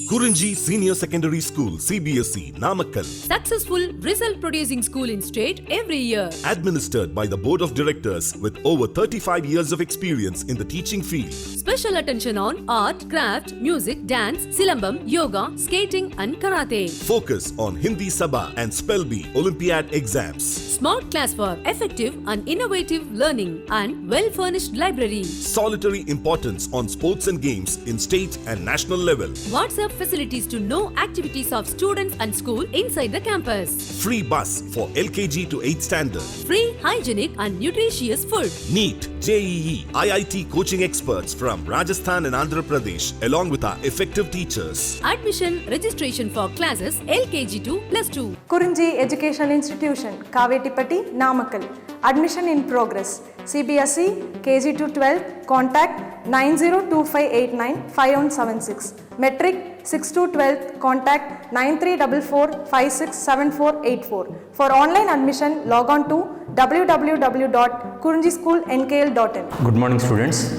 Kurunji Senior Secondary School, CBSE, Namakkal. Successful result producing school in state every year. Administered by the Board of Directors with over 35 years of experience in the teaching field. Special attention on art, craft, music, dance, silambam, yoga, skating and karate. Focus on Hindi Sabha and Spell Bee Olympiad exams. Smart class for effective and innovative learning and well-furnished library. Solitary importance on sports and games in state and national level. WhatsApp facilities to know activities of students and school inside the campus. Free bus for LKG to 8th standard. Free, hygienic and nutritious food. NEET, JEE, IIT coaching experts from Rajasthan and Andhra Pradesh along with our effective teachers. Admission registration for classes LKG to +2. Kurunji Education Institution, Kavetipatti, Namakkal. Admission in progress. CBSE, KG to 12, contact 9025895176. Metric 6 to 12, contact 9344567484. For online admission, log on to www.kurunjischoolnkl.in. Good morning students.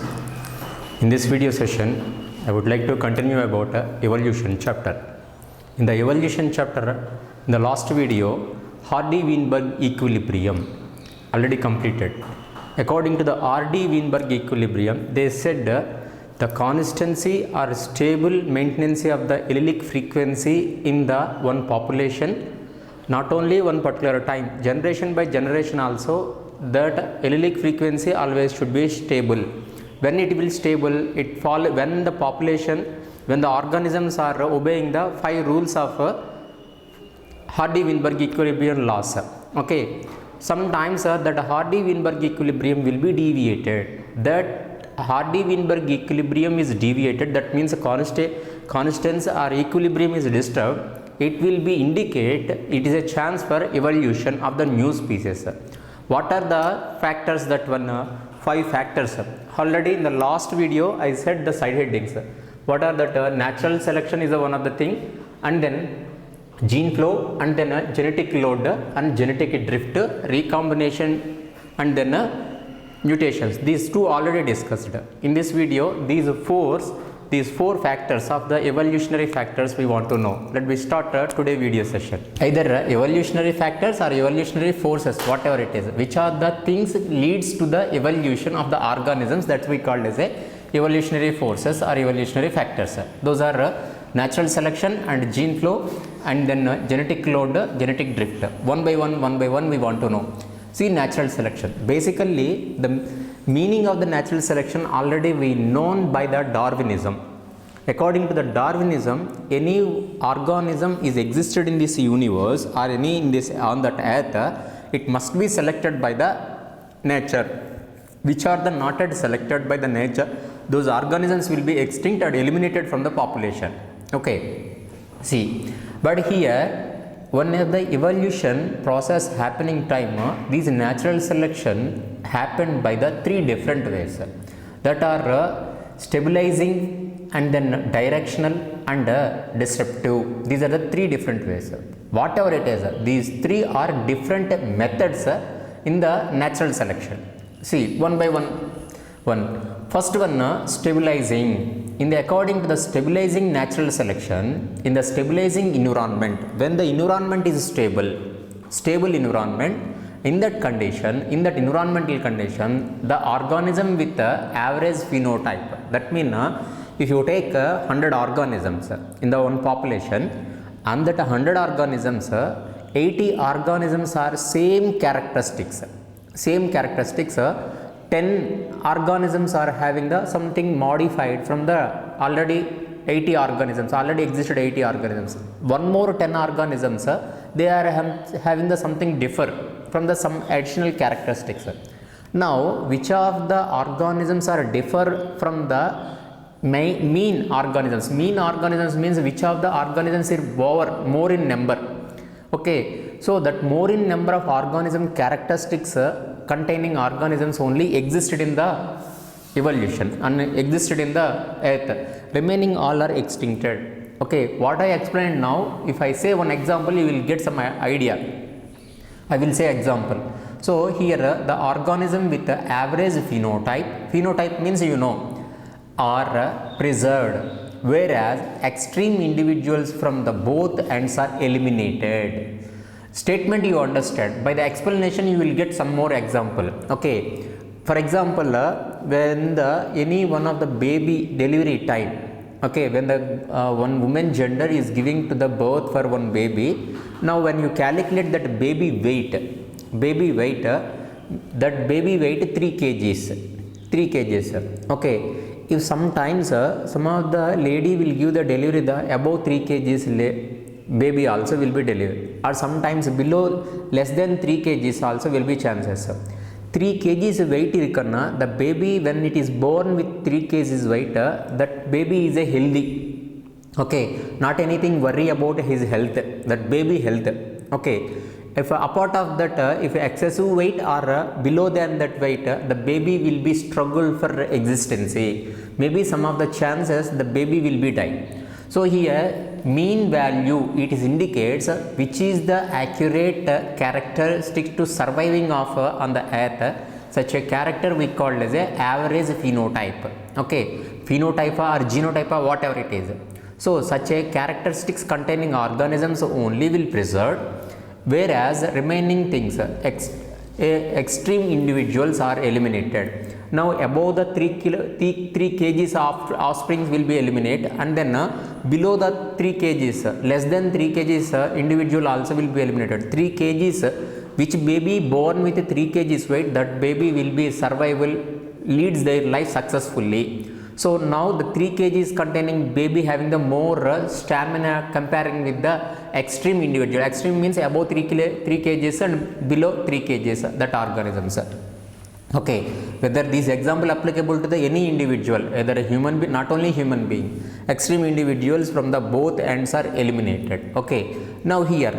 In this video session, I would like to continue about evolution chapter. In the evolution chapter, in the last video, Hardy-Weinberg equilibrium already completed. According to the Hardy-Weinberg equilibrium, they said the constancy or stable maintenance of the allelic frequency in the one population, not only one particular time, generation by generation also, that allelic frequency always should be stable. When it will stable, it fall when the population, when the organisms are obeying the 5 rules of Hardy-Weinberg equilibrium laws. Okay. Sometimes that Hardy-Weinberg equilibrium will be deviated. That Hardy-Weinberg equilibrium is deviated, that means constants or equilibrium is disturbed. It will be indicate it is a chance for evolution of the new species. What are the factors that 5 factors? Already in the last video I said the side headings. What are that? Natural selection is one of the thing, and then gene flow, and then genetic load and genetic drift, recombination, and then mutations. These 2 already discussed. In this video, these 4 factors of the evolutionary factors we want to know. Let me start today's video session. Either evolutionary factors or evolutionary forces, whatever it is, which are the things leads to the evolution of the organisms, that we called as a evolutionary forces or evolutionary factors. Those are natural selection and gene flow, and then genetic load, genetic drift. One by one we want to know. See, natural selection. Basically, the meaning of the natural selection already we known by the Darwinism. According to the Darwinism, any organism is existed in this universe or any in this on that earth, it must be selected by the nature. Which are the not yet selected by the nature, those organisms will be extinct or eliminated from the population. Okay, see, but here one of the evolution process happening time, these natural selection happened by the 3 different ways, that are stabilizing, and then directional, and disruptive. These are the 3 different ways. Whatever it is, these 3 are different methods in the natural selection. See, one by one. First one, stabilizing. According to the stabilizing natural selection, in the stabilizing environment, when the environment is stable environment, in that environmental condition, the organism with the average phenotype. That means, if you take 100 organisms in the one population, and that 100 organisms, 80 organisms are same characteristics. 10 organisms are having the something modified from the already 80 organisms, already existed 80 organisms. One more 10 organisms, they are having the something differ from the some additional characteristics. Now, which of the organisms are differ from the mean organisms? Mean organisms means which of the organisms is more in number. Okay, so that more in number of organism characteristics containing organisms only existed in the evolution and existed in the earth. Remaining all are extincted. Okay, what I explained now, if I say one example, you will get some idea. I will say example. So here the organism with the average phenotype means are preserved whereas extreme individuals from the both ends are eliminated. Statement you understand. By the explanation you will get some more example. Okay, for example, when the any one of the baby delivery time, okay, when the one woman gender is giving to the birth for one baby, now when you calculate that baby weight, that baby weight 3 kgs, okay. If sometimes some of the lady will give the delivery the above 3 kgs baby also will be delivered, or sometimes below less than 3 kgs also will be chances. 3 kgs weight irukana, the baby when it is born with 3 kgs weight, that baby is a healthy, okay, not anything worry about his health, that baby health, okay. If apart of that, if excessive weight or below than that weight, the baby will be struggle for existence, maybe some of the chances the baby will be die. So here mean value, it is indicates which is the accurate characteristic to surviving of on the earth. Such a character we call as a average phenotype, okay, phenotype or genotype or whatever it is. So such a characteristics containing organisms only will preserve, whereas remaining things extreme individuals are eliminated. Now above the 3 kgs of offsprings will be eliminated, and then below the 3 kgs, less than 3 kgs individual also will be eliminated. 3 kgs which baby born with 3 kgs weight, that baby will be survival, leads their life successfully. So now the 3 kgs containing baby having the more stamina comparing with the extreme individual. Extreme means above 3 kgs and below 3 kgs, that organisms. Okay, whether this example applicable to the any individual, either a human being, not only human being, extreme individuals from the both ends are eliminated. Okay, now here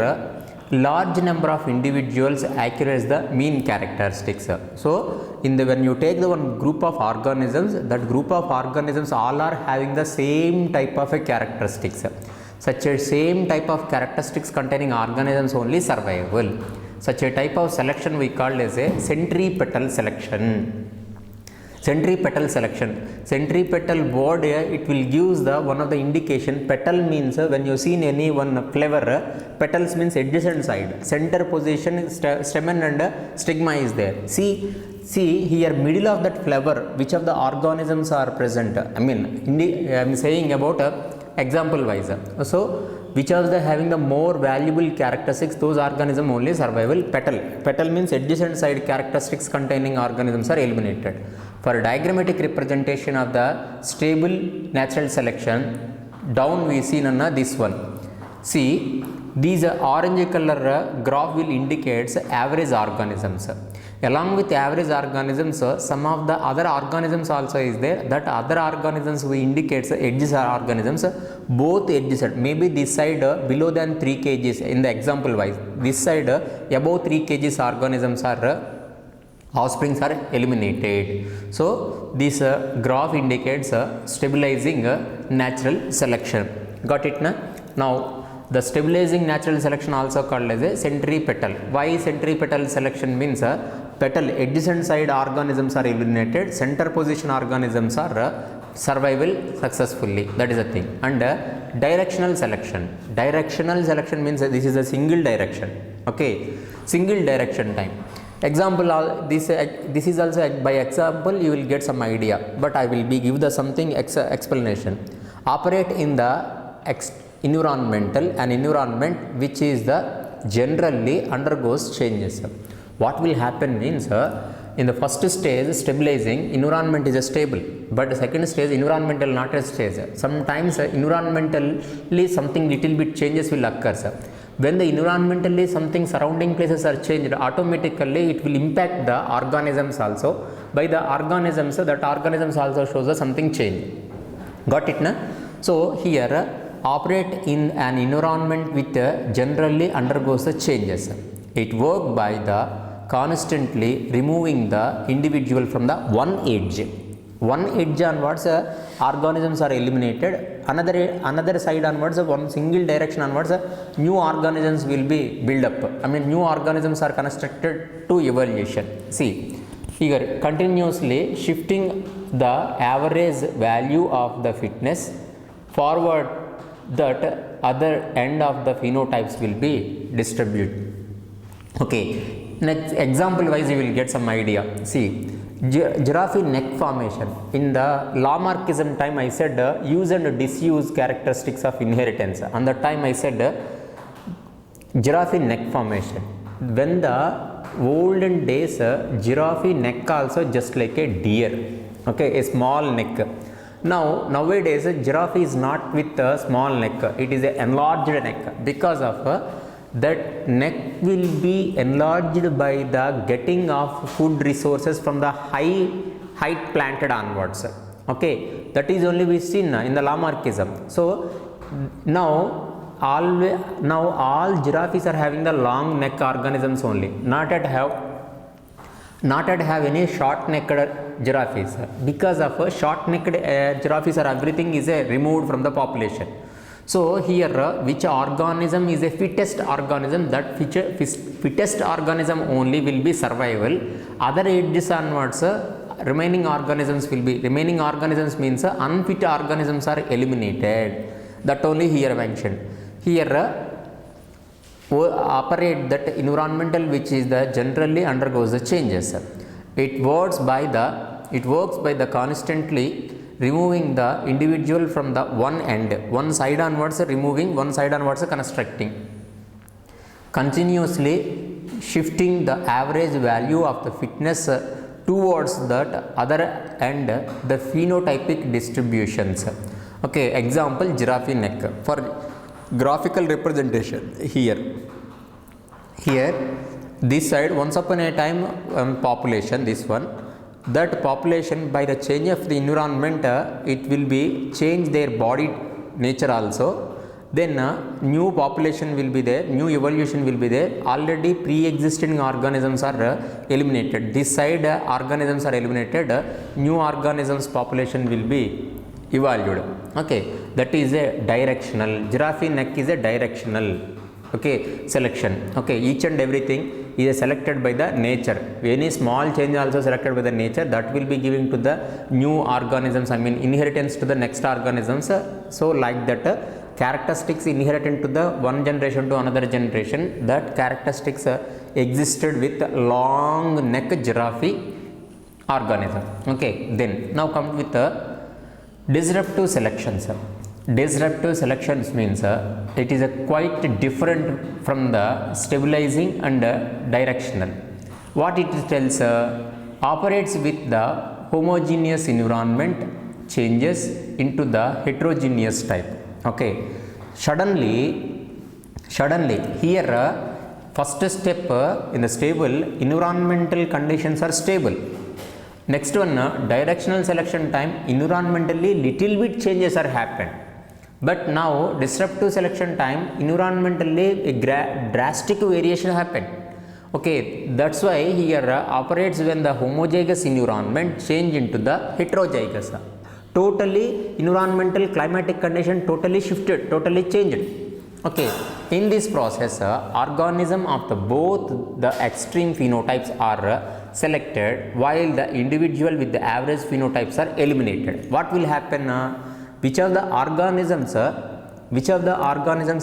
large number of individuals accurates the mean characteristics. So in the when you take the one group of organisms, that group of organisms all are having the same type of a characteristics. Such a same type of characteristics containing organisms only survival. Such a type of selection we call as a centripetal selection. Centripetal selection. Centripetal word, it will give the one of the indication. Petal means when you see in any one flower, petals means adjacent side. Center position, stamen and stigma is there. See here middle of that flower, which of the organisms are present. I mean, I am saying about example wise. So which are the having the more valuable characteristics, those organism only survival. Petal means adjacent side characteristics containing organisms are eliminated. For diagrammatic representation of the stable natural selection, down we see this one. See, these orange color graph will indicates average organisms. Along with average organisms, some of the other organisms also is there. That other organisms we indicates edges are organisms, both edges, maybe this side below than 3 kgs in the example wise, this side above 3 kgs organisms are offsprings are eliminated. So this graph indicates stabilizing natural selection. Got it na? Now the stabilizing natural selection also called as a centripetal. Why centripetal selection means petal adjacent side organisms are eliminated, center position organisms are survival successfully. That is the thing. And directional selection. Directional selection means this is a single direction. Okay, single direction time. Example, this is also by example you will get some idea, but I will be give the something explanation. Operate in the an environment which is the generally undergoes changes. What will happen means in the first stage stabilizing environment is stable, but the second stage environmental not a stage. Sometimes environmentally something little bit changes will occur. When the environmentally something surrounding places are changed, automatically it will impact the organisms also. By the organisms, that organisms also shows something change. Got it na? So here operate in an environment which generally undergoes the changes. It work by the constantly removing the individual from the one edge. One edge onwards organisms are eliminated, another side onwards, one single direction onwards, new organisms will be built up. I mean, new organisms are constructed to evaluation. See here, continuously shifting the average value of the fitness forward that other end of the phenotypes will be distributed. Okay, next example wise you will get some idea. See, giraffe neck formation. In the Lamarckism time I said use and disuse characteristics of inheritance. On the time I said giraffe neck formation. When the olden days giraffe neck also just like a deer, okay, a small neck. Now nowadays giraffe is not with a small neck, it is a enlarged neck. Because of that neck will be enlarged by the getting of food resources from the height planted onwards. Okay, that is only we seen in the Lamarckism. So now all giraffes are having the long neck organisms only, not at have any short necked giraffes. Because of short necked giraffes are everything is removed from the population. So here which organism is a fittest organism, that fittest organism only will be survival. Other ages onwards remaining organisms means unfit organisms are eliminated. That only here mentioned. Here operate that environmental which is the generally undergoes the changes. It works by the constantly removing the individual from the one side onwards, removing one side onwards, constructing, continuously shifting the average value of the fitness towards that other end, the phenotypic distributions. Okay, example giraffe neck. For graphical representation, here this side once upon a time population, this one, that population by the change of the environment it will be change their body nature also. Then new population will be there, new evolution will be there. Already pre-existing organisms are eliminated. This side organisms are eliminated, new organisms population will be evolved. Okay, that is a directional. Giraffe neck is a directional, okay, selection. Okay, each and everything is selected by the nature. Any small change also selected by the nature, that will be giving to the new organisms, I mean inheritance to the next organisms. So like that characteristics inherited to the one generation to another generation, that characteristics existed with long neck giraffe organism. Okay, then now come with the disruptive selections. Disruptive selections means it is quite different from the stabilizing and directional. What it tells, operates with the homogeneous environment, changes into the heterogeneous type. Okay, suddenly here first step in the stable environmental conditions are stable. Next one, directional selection time, environmentally little bit changes are happened. But now disruptive selection time, environmentally a drastic variation happened. Okay, that's why here operates when the homozygous environment change into the heterozygous. Totally environmental climatic condition totally shifted, totally changed. Okay, in this process organism of the both the extreme phenotypes are selected, while the individual with the average phenotypes are eliminated. What will happen? Which of the organisms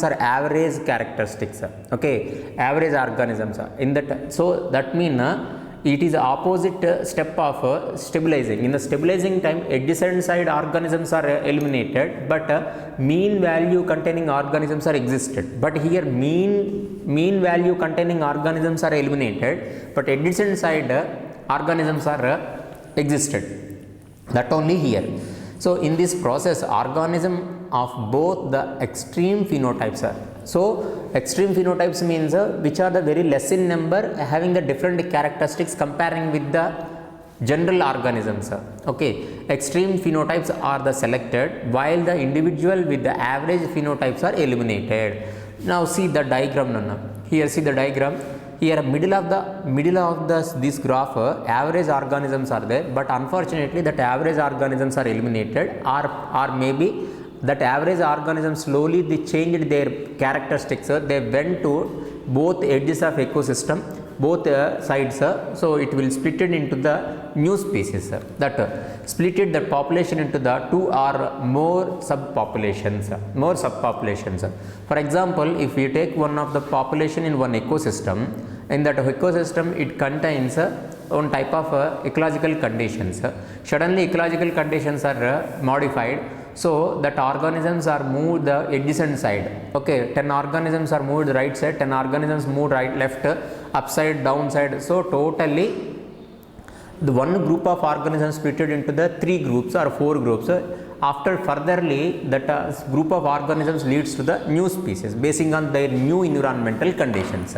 are average characteristics? Okay, average organisms in that. So that mean it is opposite step of stabilizing. In the stabilizing time, adjacent side organisms are eliminated, but mean value containing organisms are existed. But here mean value containing organisms are eliminated, but adjacent side organisms are existed. That only here. So in this process, organism of both the extreme phenotypes are. So extreme phenotypes means which are the very less in number, having the different characteristics comparing with the general organisms. Okay, extreme phenotypes are the selected, while the individual with the average phenotypes are eliminated. Now see the diagram. Here see the diagram. Here middle of this graph average organisms are there, but unfortunately that average organisms are eliminated, or maybe that average organisms slowly they changed their characteristics. They went to both edges of ecosystem, both sides, so it will split it into the new species, that split it the population into the 2 or more subpopulations. For example, if we take one of the population in one ecosystem, in that ecosystem it contains one type of ecological conditions. Suddenly ecological conditions are modified, so that organisms are moved the adjacent side. Okay, 10 organisms are moved right side, 10 organisms moved right, left, upside, downside. So totally the one group of organisms split into the 3 groups or 4 groups. After furtherly that group of organisms leads to the new species basing on their new environmental conditions.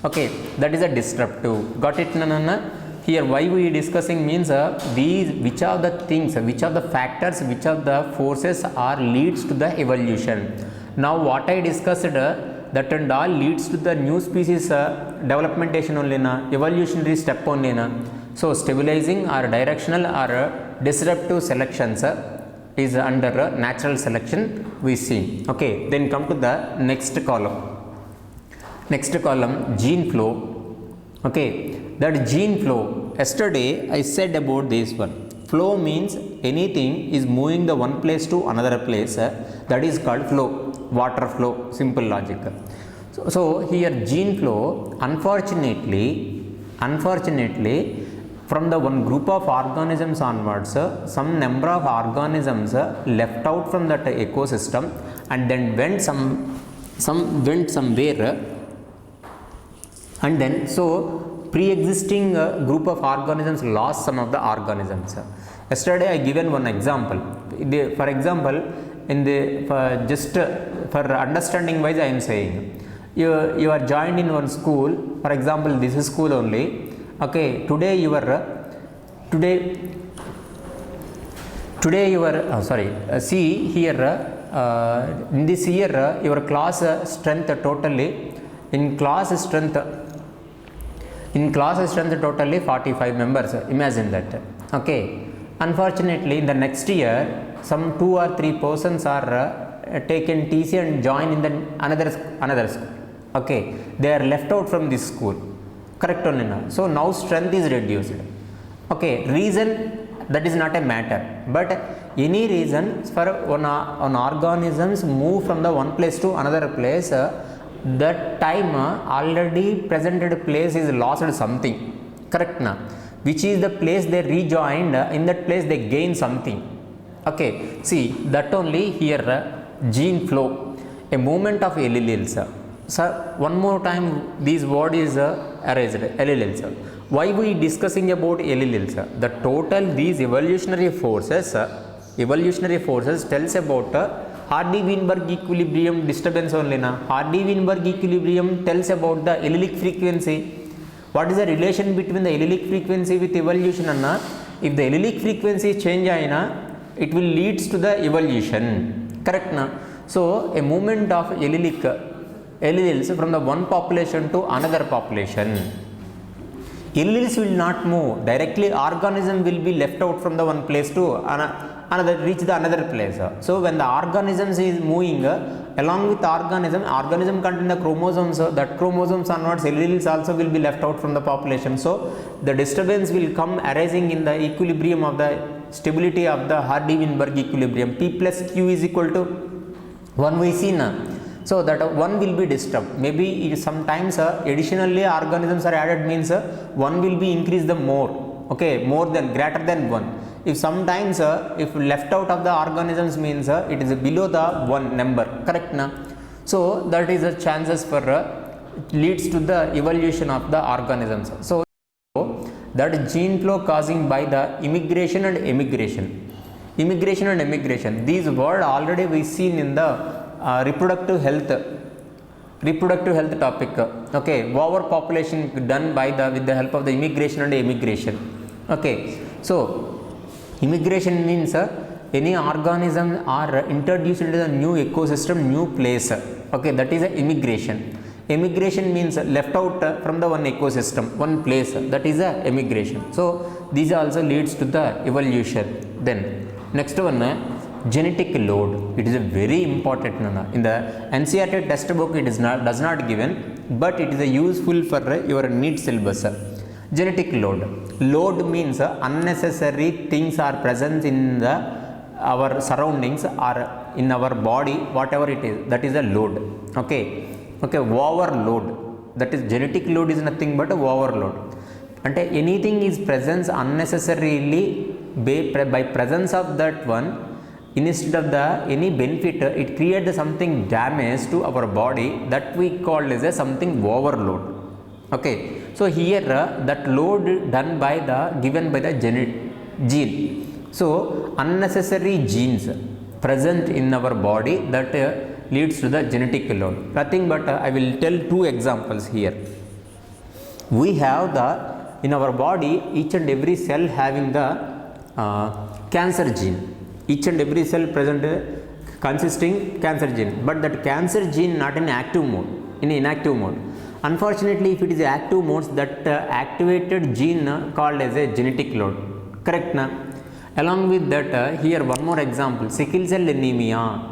Okay, that is a disruptive. Got it, Nana? Here why we discussing means these which are the things, which are the factors, which are the forces are leads to the evolution. Now what I discussed that and all leads to the new species developmentation only na, evolutionary step only na. So stabilizing or directional or disruptive selections is under natural selection we see. Okay, then come to the next column. Next column, gene flow. Okay, that gene flow, yesterday I said about this one. Flow means anything is moving the one place to another place, that is called flow. Water flow, simple logic. So here gene flow, unfortunately from the one group of organisms onwards, some number of organisms left out from that ecosystem and then went somewhere, and then so pre-existing group of organisms lost some of the organisms. Yesterday I given one example. For example, in the for understanding wise I am saying, you are joined in one school. For example, this is school only. Okay, today you are see here in this year your class strength totally in class strength totally 45 members. Imagine that. Okay, unfortunately in the next year some 2 or 3 persons are taken TC and join in the another school. Okay, they are left out from this school. Correct only now. So now strength is reduced. Okay, reason that is not a matter, but any reason for one organisms move from the one place to another place, that time already presented place is lost something. Correct na? Which is the place they rejoined, in that place they gain something. Okay, see that only here gene flow, a movement of alleles. So one more time this word is erased, alleles. Why we discussing about alleles? The total these evolutionary forces tells about Hardy-Weinberg equilibrium disturbance only na. Hardy-Weinberg equilibrium tells about the allelic frequency. What is the relation between the allelic frequency with evolution anna? If the allelic frequency change aina, it will leads to the evolution. Correct na? So a movement of alleles from the one population to another population. Alleles will not move directly, organism will be left out from the one place to another, reach the another place. So when the organisms is moving along with organism contain the chromosomes, that chromosomes onwards alleles also will be left out from the population. So the disturbance will come arising in the equilibrium of the stability of the Hardy-Weinberg equilibrium. P plus Q is equal to 1 we see na. So that one will be disturbed. Maybe sometimes additionally organisms are added means one will be increased the more. Okay, more than greater than 1. If sometimes if left out of the organisms means it is below the 1 number. Correct na? So that is the chances for leads to the evolution of the organisms. So that gene flow causing by the immigration and emigration. These word already we seen in the reproductive health topic. Okay, overpopulation done by with the help of the immigration and emigration. Okay, so immigration means any organism are introduced into the new ecosystem, new place. Okay, that is a immigration. Emigration means left out from the one ecosystem, one place, that is a emigration. So these also leads to the evolution. Then next one, genetic load. It is a very important. In the NCERT textbook it is does not given. but it is useful for your NEET syllabus. Genetic load. Load means unnecessary things are present in our surroundings or in our body, whatever it is, that is a load. Okay, overload, that is genetic load is nothing but overload. Ante anything is presence unnecessarily by presence of that one, instead of the any benefit, it creates something damage to our body, that we call as a something overload. Okay, so here that load done by the given by the gene. So unnecessary genes present in our body, that leads to the genetic load. Nothing but I will tell two examples here. We have the in our body each and every cell having the cancer gene. Each and every cell present consisting cancer gene, but that cancer gene not in active mode, in inactive mode. Unfortunately, if it is active mode, that activated gene called as a genetic load. Correct na? Along with that, here one more example, sickle cell anemia.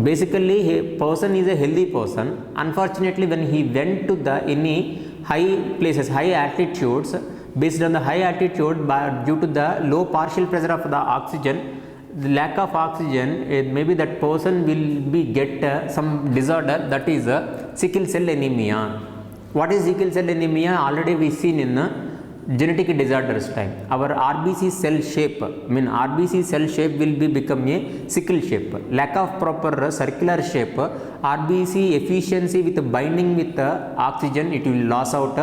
Basically a person is a healthy person. Unfortunately, when he went to the any high places, high altitudes, based on the high altitude, due to the low partial pressure of the oxygen, the lack of oxygen, maybe that person will be get some disorder, that is sickle cell anemia. What is sickle cell anemia? Already we seen in genetic disorders time. Our RBC cell shape, RBC cell shape will be become a sickle shape. Lack of proper circular shape, RBC efficiency with binding with oxygen, it will lose out.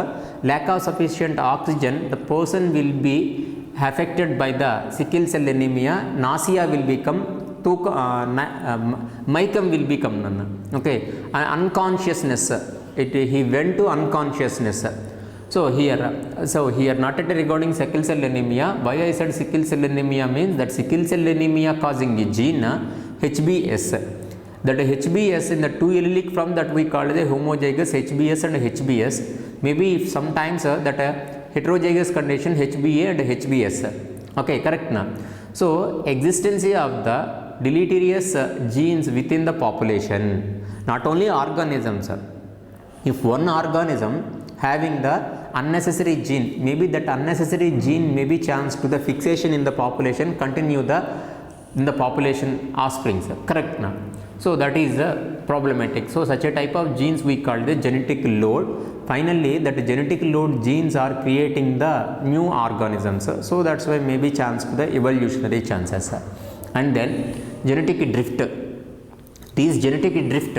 Lack of sufficient oxygen, the person will be affected by the sickle cell anemia. Nausea will become, micum will become none. Okay, unconsciousness, he went to unconsciousness. So here not at regarding sickle cell anemia. Why I said sickle cell anemia means that sickle cell anemia causing a gene HBS. That HBS in the two allelic from that we call the homozygous HBS and HBS. Maybe if sometimes that heterozygous condition HBA and HBS. Okay, correct na? So existence of the deleterious genes within the population, not only organisms. If one organism having the unnecessary gene, maybe that unnecessary gene may be chance to the fixation in the population, continue the in the population offsprings. Correct na? So that is problematic. So such a type of genes we call the genetic load. Finally, that genetic load genes are creating the new organisms. So that's why maybe chance to the evolutionary chances. And then genetic drift. These genetic drift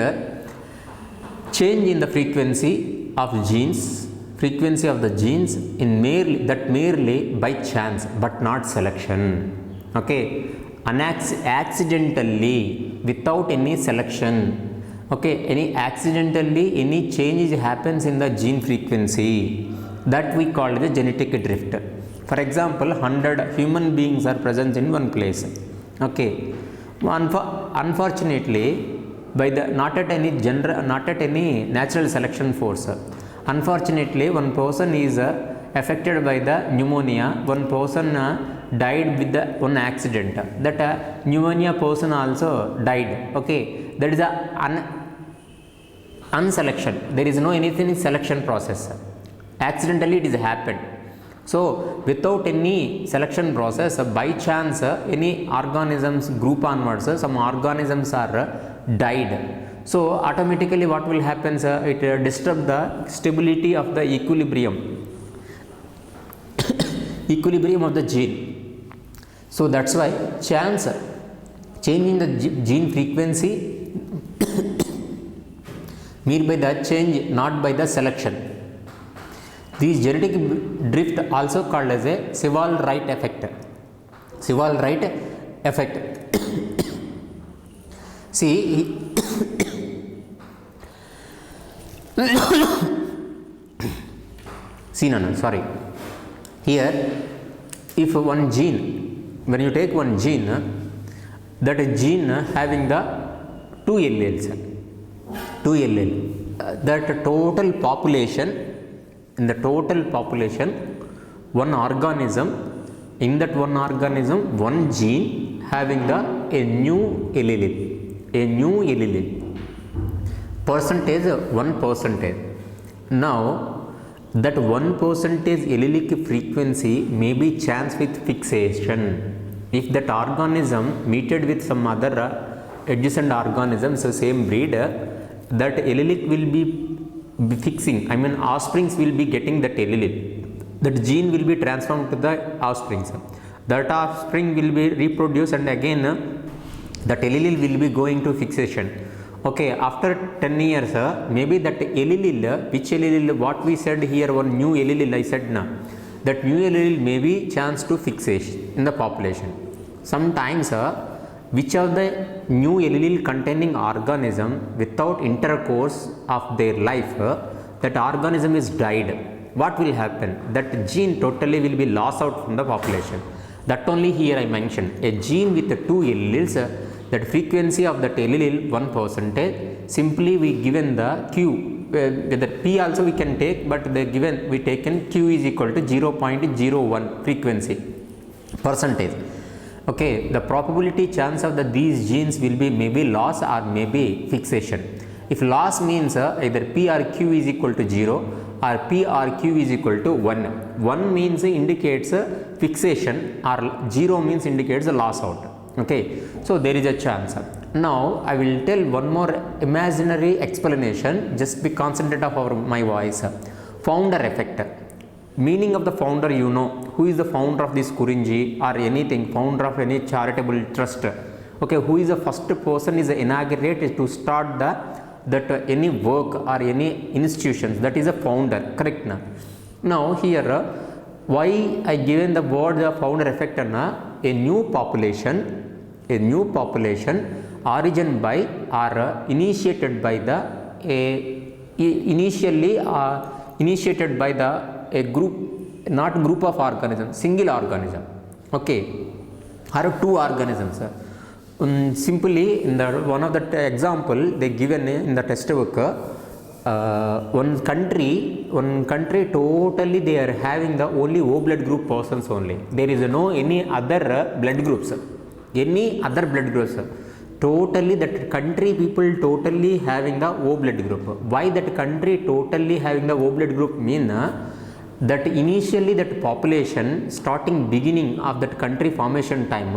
change in the frequency of the genes in merely by chance but not selection. Okay, accidentally, without any selection. Okay, accidentally any change happens in the gene frequency, that we call the genetic drift. For example, 100 human beings are present in one place. Okay, unfortunately, by the not at any natural selection force. Unfortunately, one person is affected by the pneumonia, one person died with the one accident. That pneumonia person also died. Okay, that is a unselection. There is no anything selection process. Accidentally it is happened. So without any selection process, by chance any organisms group onwards, some organisms are died. So automatically what will happen, it disturbs the stability of the equilibrium of the gene. So that's why chance changing the gene frequency made by the change, not by the selection. These genetic drift also called as a Sewall-Wright effect. Sewall-Wright effect. See, sorry. Here, if one gene, when you take one gene, that gene having the 2 alleles, that total population, in the total population, one organism, in that one organism, one gene having a new allele. percentage 1%. Now that 1% allelic frequency may be chance with fixation. If that organism mated with some other adjacent organisms, so same breed, that allelic will be fixing, I mean offsprings will be getting that allelic. That gene will be transformed to the offsprings. That offspring will be reproduced and again that allele will be going to fixation. Okay, after 10 years, maybe that allele, which allele, what we said here, one new allele I said now, that new allele may be chance to fixation in the population. Sometimes, which of the new allele containing organism without intercourse of their life, that organism is died. What will happen? That gene totally will be lost out from the population. That only here I mentioned. A gene with the two alleles, that frequency of that allele 1%, simply we given the q, whether p also we can take, but the given we taken q is equal to 0.01 frequency percentage. Okay, the probability chance of these genes will be maybe loss or maybe fixation. If loss means either p or q is equal to 0 or p or q is equal to 1. 1 means indicates fixation or 0 means indicates a loss out. Okay, so there is a chance. Now I will tell one more imaginary explanation, just be concentrate of my voice. Founder effect. Meaning of the founder, you know, who is the founder of this Kurinji or anything, founder of any charitable trust. Okay, who is the first person is inaugurated to start that any work or any institutions, that is a founder, correct na? Now here why I given the word the founder effect na, a new population origin by or initiated by the initiated by the a group, not group of organisms, single organism, okay, or two organisms. Simply in the one of the example they given in the textbook, one country totally they are having the only O blood group persons only. There is no any other blood groups, totally that country people totally having the O blood group. Why that country totally having the O blood group mean that initially that population starting beginning of that country formation time,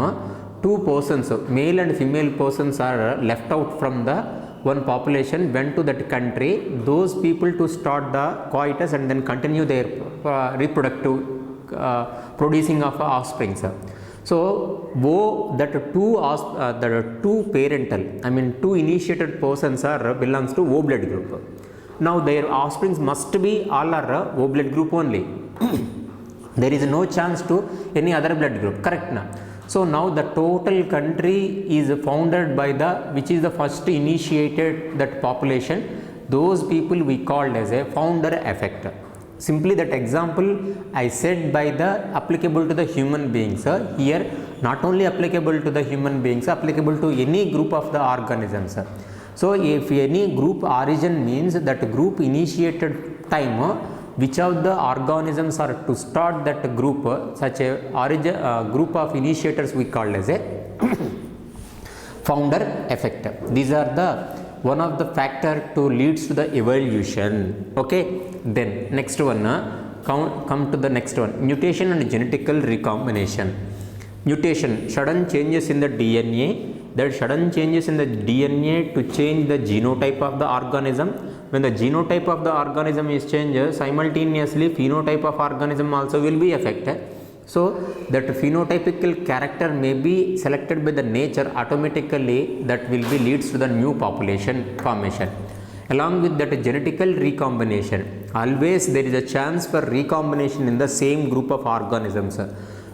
two persons, male and female persons are left out from the one population, went to that country, those people to start the coitus and then continue their reproductive producing of offsprings. So that two parental, I mean two initiated persons are belongs to O blood group. Now their offsprings must be all are O blood group only. There is no chance to any other blood group, correct na? So now the total country is founded by the, which is the first initiated that population, those people we called as a founder effect. Simply that example I said by the applicable to the human beings. Here not only applicable to the human beings, applicable to any group of the organisms. So if any group origin means that group initiated time, which of the organisms are to start that group, such a origin group of initiators we call as a founder effect. These are the one of the factor to leads to the evolution. Okay, then next one, come to the next one, mutation and genetical recombination. Mutation, sudden changes in the DNA, that sudden changes in the DNA to change the genotype of the organism. When the genotype of the organism is changed, simultaneously phenotype of organism also will be affected. So that phenotypical character may be selected by the nature automatically, that will be leads to the new population formation. Along with that genetical recombination, always there is a chance for recombination in the same group of organisms.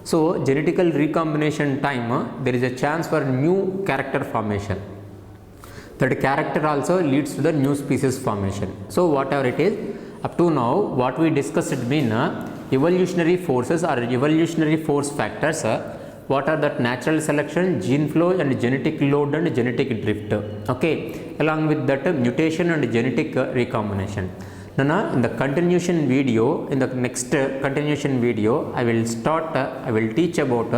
So genetical recombination time, there is a chance for new character formation. That character also leads to the new species formation. So whatever it is, up to now what we discussed mean evolutionary forces or evolutionary force factors. What are that? Natural selection, gene flow and genetic load and genetic drift. Okay, along with that mutation and genetic recombination. Now in the continuation video, in the next continuation video, I will teach about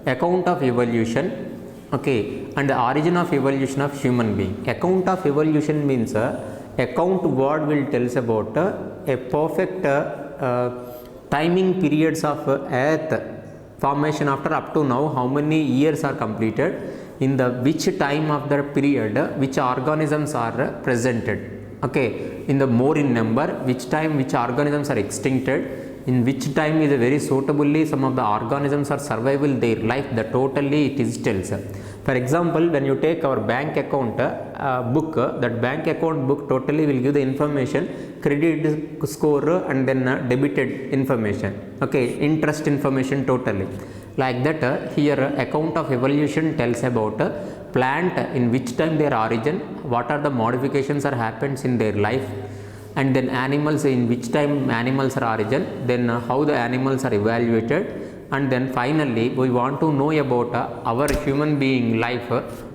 account of evolution, Okay, and the origin of evolution of human being. Account of evolution means account what will tells about a perfect timing periods of earth formation after up to now, how many years are completed, in the which time of the period which organisms are presented. Okay, in the more in number, which time which organisms are extincted, in which time is very suitably some of the organisms are survival their life, the totally it is tells. For example, when you take our bank account book, that bank account book totally will give the information, credit score and then debited information, okay, interest information totally. Like that, here account of evolution tells about plant in which time their origin, what are the modifications are happens in their life, and then animals in which time animals are origin, then how the animals are evaluated, and then finally we want to know about our human being life,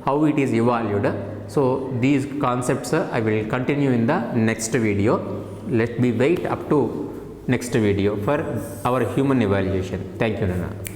how it is evaluated. So these concepts I will continue in the next video. Let me wait up to next video for our human evaluation. Thank you, Nana.